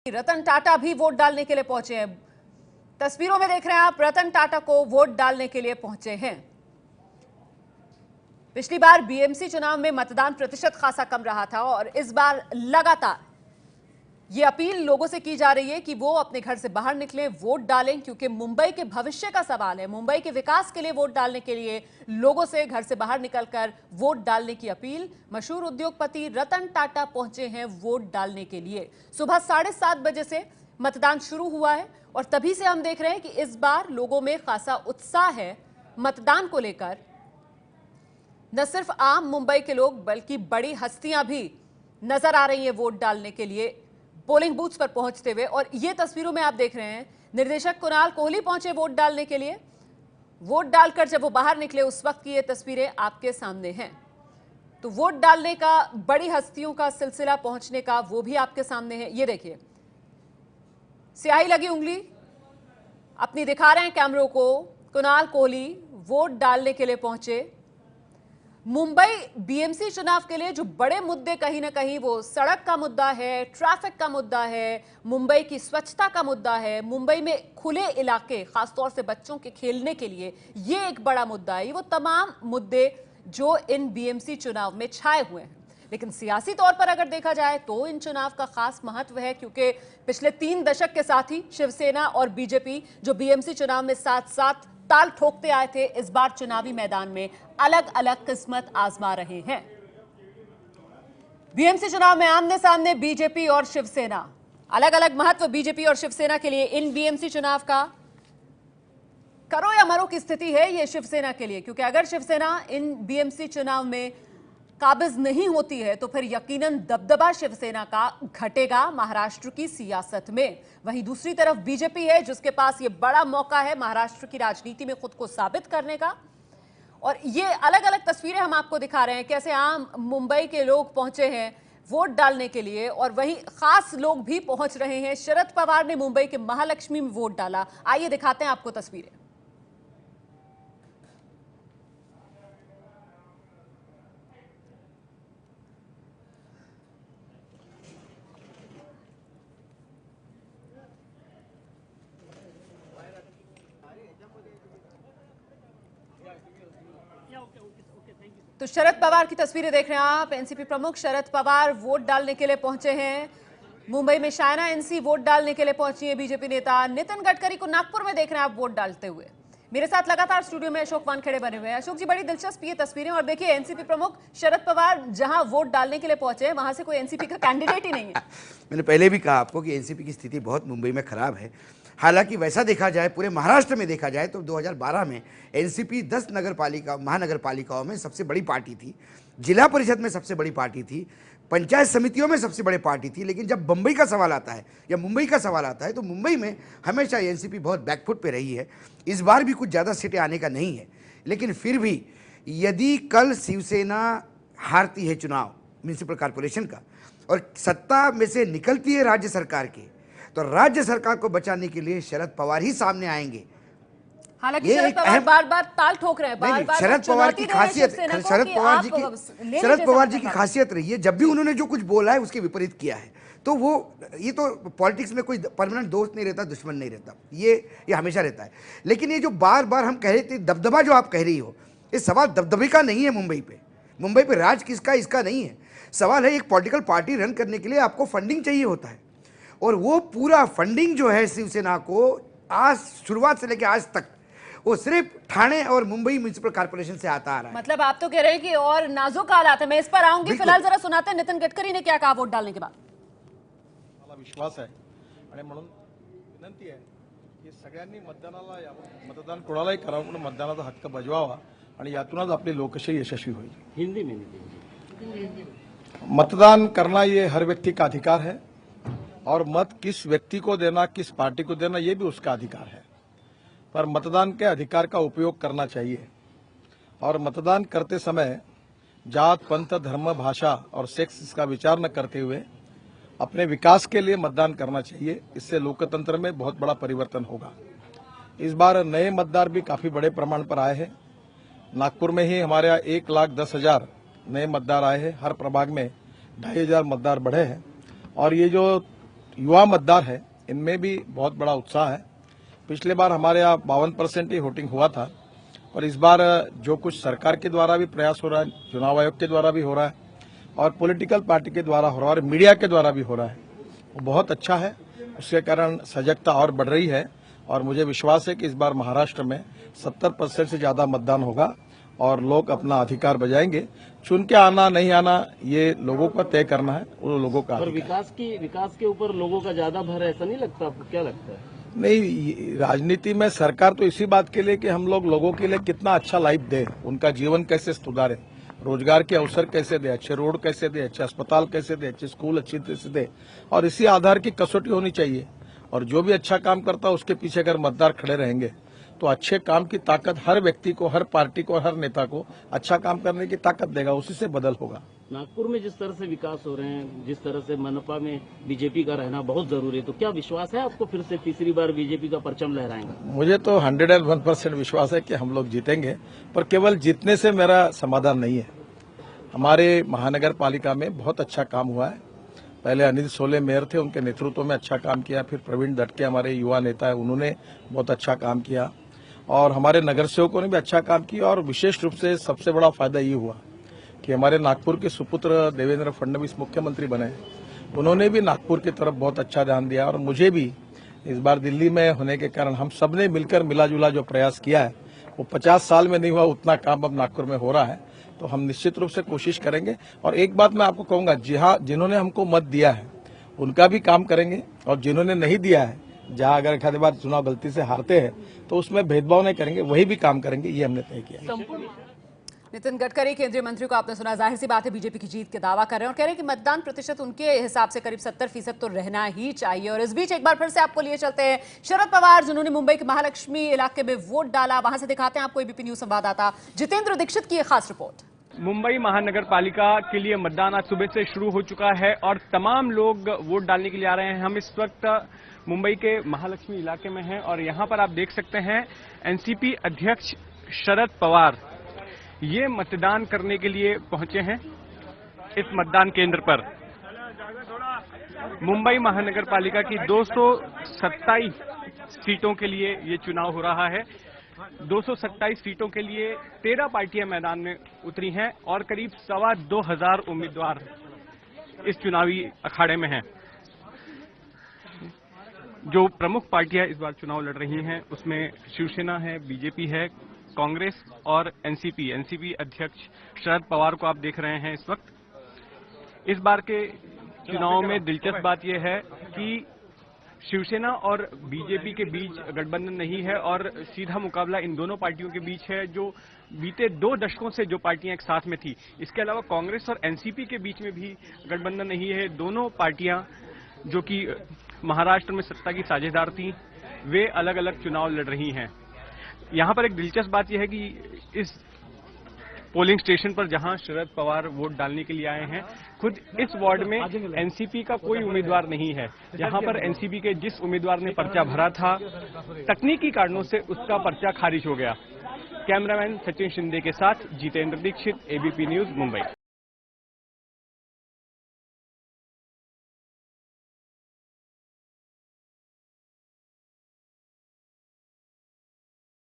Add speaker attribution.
Speaker 1: रतन टाटा भी वोट डालने के लिए पहुंचे हैं। तस्वीरों में देख रहे हैं आप, रतन टाटा को वोट डालने के लिए पहुंचे हैं। पिछली बार बीएमसी चुनाव में मतदान प्रतिशत खासा कम रहा था और इस बार लगातार ये अपील लोगों से की जा रही है कि वो अपने घर से बाहर निकलें, वोट डालें, क्योंकि मुंबई के भविष्य का सवाल है। मुंबई के विकास के लिए वोट डालने के लिए लोगों से घर से बाहर निकलकर वोट डालने की अपील। मशहूर उद्योगपति रतन टाटा पहुंचे हैं वोट डालने के लिए। सुबह 7:30 बजे से मतदान शुरू हुआ है और तभी से हम देख रहे हैं कि इस बार लोगों में खासा उत्साह है मतदान को लेकर। न सिर्फ आम मुंबई के लोग बल्कि बड़ी हस्तियां भी नजर आ रही हैं वोट डालने के लिए पोलिंग बूथ्स पर पहुंचते हुए। और ये तस्वीरों में आप देख रहे हैं निर्देशक कुणाल कोहली पहुंचे वोट डालने के लिए। वोट डालकर जब वो बाहर निकले उस वक्त की ये तस्वीरें आपके सामने हैं। तो वोट डालने का, बड़ी हस्तियों का सिलसिला पहुंचने का, वो भी आपके सामने है। ये देखिए, स्याही लगी उंगली अपनी दिखा रहे हैं कैमरों को। कुणाल कोहली वोट डालने के लिए पहुंचे। मुंबई बीएमसी चुनाव के लिए जो बड़े मुद्दे कहीं ना कहीं वो सड़क का मुद्दा है, ट्रैफिक का मुद्दा है, मुंबई की स्वच्छता का मुद्दा है, मुंबई में खुले इलाके खासतौर से बच्चों के खेलने के लिए ये एक बड़ा मुद्दा है। वो तमाम मुद्दे जो इन बीएमसी चुनाव में छाए हुए हैं। लेकिन सियासी तौर पर अगर देखा जाए तो इन चुनाव का खास महत्व है, क्योंकि पिछले 3 दशक के साथ ही शिवसेना और बीजेपी जो बीएमसी चुनाव में साथ साथ ताल ठोकते आए थे, इस बार चुनावी मैदान में अलग अलग किस्मत आजमा रहे हैं। बीएमसी चुनाव में आमने सामने बीजेपी और शिवसेना, अलग अलग महत्व बीजेपी और शिवसेना के लिए। इन बीएमसी चुनाव का करो या मरो की स्थिति है ये शिवसेना के लिए, क्योंकि अगर शिवसेना इन बीएमसी चुनाव में काबिज नहीं होती है तो फिर यकीनन दबदबा शिवसेना का घटेगा महाराष्ट्र की सियासत में। वहीं दूसरी तरफ बीजेपी है जिसके पास ये बड़ा मौका है महाराष्ट्र की राजनीति में खुद को साबित करने का। और ये अलग अलग तस्वीरें हम आपको दिखा रहे हैं, कैसे आम मुंबई के लोग पहुंचे हैं वोट डालने के लिए और वहीं खास लोग भी पहुंच रहे हैं। शरद पवार ने मुंबई के महालक्ष्मी में वोट डाला। आइए दिखाते हैं आपको तस्वीरें। तो शरद पवार की तस्वीरें देख रहे हैं आप। एनसीपी प्रमुख शरद पवार वोट डालने के लिए पहुंचे हैं। मुंबई में शायना एनसी वोट डालने के लिए पहुंची है। बीजेपी नेता नितिन गडकरी को नागपुर में देख रहे हैं आप वोट डालते हुए। मेरे साथ लगातार स्टूडियो में अशोक वानखेड़े बने हुए हैं। अशोक जी, बड़ी दिलचस्प ये तस्वीरें। और देखिए, एनसीपी प्रमुख शरद पवार जहां वोट डालने के लिए पहुंचे हैं वहां से कोई एनसीपी का कैंडिडेट ही नहीं है।
Speaker 2: मैंने पहले भी कहा आपको कि एनसीपी की स्थिति बहुत मुंबई में खराब है। हालांकि वैसा देखा जाए, पूरे महाराष्ट्र में देखा जाए तो 2012 में एनसीपी 10 महानगर पालिकाओं में सबसे बड़ी पार्टी थी, जिला परिषद में सबसे बड़ी पार्टी थी, पंचायत समितियों में सबसे बड़ी पार्टी थी। लेकिन जब बम्बई का सवाल आता है या मुंबई का सवाल आता है तो मुंबई में हमेशा एनसीपी बहुत बैकफुट पे रही है। इस बार भी कुछ ज़्यादा सीटें आने का नहीं है। लेकिन फिर भी यदि कल शिवसेना हारती है चुनाव म्यूनिसिपल कॉरपोरेशन का और सत्ता में से निकलती है राज्य सरकार की, तो राज्य सरकार को बचाने के लिए शरद पवार ही सामने आएंगे।
Speaker 1: हालांकि शरद पवार बार-बार ताल ठोक रहे हैं, बार-बार
Speaker 2: शरद पवार की खासियत, शरद पवार जी की खासियत रही है, जब भी उन्होंने जो कुछ बोला है उसके विपरीत किया है। तो वो, ये तो पॉलिटिक्स में कोई परमानेंट दोस्त नहीं रहता, दुश्मन नहीं रहता, ये हमेशा रहता है। लेकिन ये जो बार बार हम कह रहे थे दबदबा जो आप कह रही हो, ये सवाल दबदबे का नहीं है। मुंबई पे राज किसका, इसका नहीं है। सवाल है एक पॉलिटिकल पार्टी रन करने के लिए आपको फंडिंग चाहिए होता है, और वो पूरा फंडिंग जो है शिवसेना को आज शुरुआत से लेकर आज तक वो सिर्फ ठाणे और मुंबई म्यूनिसिपल कॉर्पोरेशन से आता आ रहा है।
Speaker 1: मतलब आप तो कह रहे हैं कि और नाजुक हालात है। मैं इस पर आऊंगी, फिलहाल जरा सुनाते हैं नितिन गडकरी ने क्या कहा वोट डालने के बाद।
Speaker 3: मला विश्वास आहे आणि म्हणून विनंती आहे की सगळ्यांनी मतदानाला यावं, मतदान कोणालाही करावं पण मतदानाचा हक्क बजवावा आणि यातूनच आपली लोकशाही यशस्वी होईल। हिंदी में मतदान करना ये हर व्यक्ति का अधिकार है और मत किस व्यक्ति को देना, किस पार्टी को देना, ये भी उसका अधिकार है। पर मतदान के अधिकार का उपयोग करना चाहिए और मतदान करते समय जात, पंथ, धर्म, भाषा और सेक्स इसका विचार न करते हुए अपने विकास के लिए मतदान करना चाहिए। इससे लोकतंत्र में बहुत बड़ा परिवर्तन होगा। इस बार नए मतदार भी काफी बड़े प्रमाण पर आए हैं। नागपुर में ही हमारे यहाँ 1,10,000 नए मतदार आए हैं। हर प्रभाग में 2,500 मतदार बढ़े हैं। और ये जो युवा मतदार है इनमें भी बहुत बड़ा उत्साह है। पिछले बार हमारे यहाँ 52% ही वोटिंग हुआ था और इस बार जो कुछ सरकार के द्वारा भी प्रयास हो रहा है, चुनाव आयोग के द्वारा भी हो रहा है और पॉलिटिकल पार्टी के द्वारा हो रहा है और मीडिया के द्वारा भी हो रहा है, वो बहुत अच्छा है। उसके कारण सजगता और बढ़ रही है और मुझे विश्वास है कि इस बार महाराष्ट्र में 70% से ज्यादा मतदान होगा और लोग अपना अधिकार बजाएंगे। चुन के आना नहीं आना ये लोगों का तय करना है, वो लोगों का
Speaker 4: और
Speaker 3: अधिकार
Speaker 4: विकास के ऊपर लोगों का ज्यादा भर है, ऐसा नहीं लगता आपको? क्या लगता है?
Speaker 3: नहीं, राजनीति में सरकार तो इसी बात के लिए कि हम लोग लोगों के लिए कितना अच्छा लाइफ दे, उनका जीवन कैसे सुधारे, रोजगार के अवसर कैसे दे, अच्छे रोड कैसे दे, अच्छे अस्पताल कैसे दे, अच्छे स्कूल अच्छी तरह से दे और इसी आधार की कसौटी होनी चाहिए। और जो भी अच्छा काम करता है उसके पीछे अगर मतदार खड़े रहेंगे तो अच्छे काम की ताकत हर व्यक्ति को, हर पार्टी को, हर नेता को अच्छा काम करने की ताकत देगा, उसी से बदल होगा।
Speaker 4: नागपुर में जिस तरह से विकास हो रहे हैं, जिस तरह से मनपा में बीजेपी का रहना बहुत जरूरी है, तो क्या विश्वास है आपको फिर से तीसरी बार बीजेपी का परचम लहराएंगे?
Speaker 3: मुझे तो 101% विश्वास है कि हम लोग जीतेंगे, पर केवल जीतने से मेरा समाधान नहीं है। हमारे महानगर पालिका में बहुत अच्छा काम हुआ है। पहले अनिल सोले मेयर थे, उनके नेतृत्व में अच्छा काम किया। फिर प्रवीण दटके हमारे युवा नेता है, उन्होंने बहुत अच्छा काम किया और हमारे नगर सेवकों ने भी अच्छा काम किया। और विशेष रूप से सबसे बड़ा फायदा ये हुआ कि हमारे नागपुर के सुपुत्र देवेंद्र फडणवीस मुख्यमंत्री बने, उन्होंने भी नागपुर की तरफ बहुत अच्छा ध्यान दिया। और मुझे भी इस बार दिल्ली में होने के कारण हम सबने मिलकर मिलाजुला जो प्रयास किया है वो 50 साल में नहीं हुआ, उतना काम अब नागपुर में हो रहा है। तो हम निश्चित रूप से कोशिश करेंगे। और एक बात मैं आपको कहूंगा, जिन्होंने हमको मत दिया है उनका भी काम करेंगे और जिन्होंने नहीं दिया है, जहां अगर एक आधी बार चुनाव गलती से हारते हैं तो उसमें भेदभाव नहीं करेंगे, वही भी काम करेंगे, ये हमने तय किया है।
Speaker 1: नितिन गडकरी केंद्रीय मंत्री को आपने सुना, जाहिर सी बात है बीजेपी की जीत के दावा कर रहे हैं और कह रहे हैं कि मतदान प्रतिशत उनके हिसाब से करीब 70% तो रहना ही चाहिए। और इस बीच एक बार फिर से आपको लिए चलते हैं शरद पवार, जिन्होंने मुंबई के महालक्ष्मी इलाके में वोट डाला, वहां से दिखाते हैं आपको एबीपी न्यूज संवाददाता जितेंद्र दीक्षित की एक खास रिपोर्ट।
Speaker 5: मुंबई महानगर पालिका के लिए मतदान आज सुबह से शुरू हो चुका है और तमाम लोग वोट डालने के लिए आ रहे हैं। हम इस वक्त मुंबई के महालक्ष्मी इलाके में हैं और यहां पर आप देख सकते हैं एनसीपी अध्यक्ष शरद पवार ये मतदान करने के लिए पहुंचे हैं इस मतदान केंद्र पर। मुंबई महानगर पालिका की 227 सीटों के लिए ये चुनाव हो रहा है। 227 सीटों के लिए 13 पार्टियां मैदान में उतरी हैं और करीब 2,2500 उम्मीदवार इस चुनावी अखाड़े में हैं। जो प्रमुख पार्टियां इस बार चुनाव लड़ रही हैं उसमें शिवसेना है, बीजेपी है, कांग्रेस और एनसीपी अध्यक्ष शरद पवार को आप देख रहे हैं इस वक्त। इस बार के चुनाव में दिलचस्प बात यह है कि शिवसेना और बीजेपी के बीच गठबंधन नहीं है और सीधा मुकाबला इन दोनों पार्टियों के बीच है, जो बीते 2 दशकों से जो पार्टियां एक साथ में थी। इसके अलावा कांग्रेस और एनसीपी के बीच में भी गठबंधन नहीं है। दोनों पार्टियां जो कि महाराष्ट्र में सत्ता की साझेदार थी, वे अलग अलग चुनाव लड़ रही हैं। यहां पर एक दिलचस्प बात यह है कि इस पोलिंग स्टेशन पर जहां शरद पवार वोट डालने के लिए आए हैं, खुद इस वार्ड में एनसीपी का कोई उम्मीदवार नहीं है। यहां पर एनसीपी के जिस उम्मीदवार ने पर्चा भरा था, तकनीकी कारणों से उसका पर्चा खारिज हो गया। कैमरामैन सचिन शिंदे के साथ जितेंद्र दीक्षित, एबीपी न्यूज, मुंबई।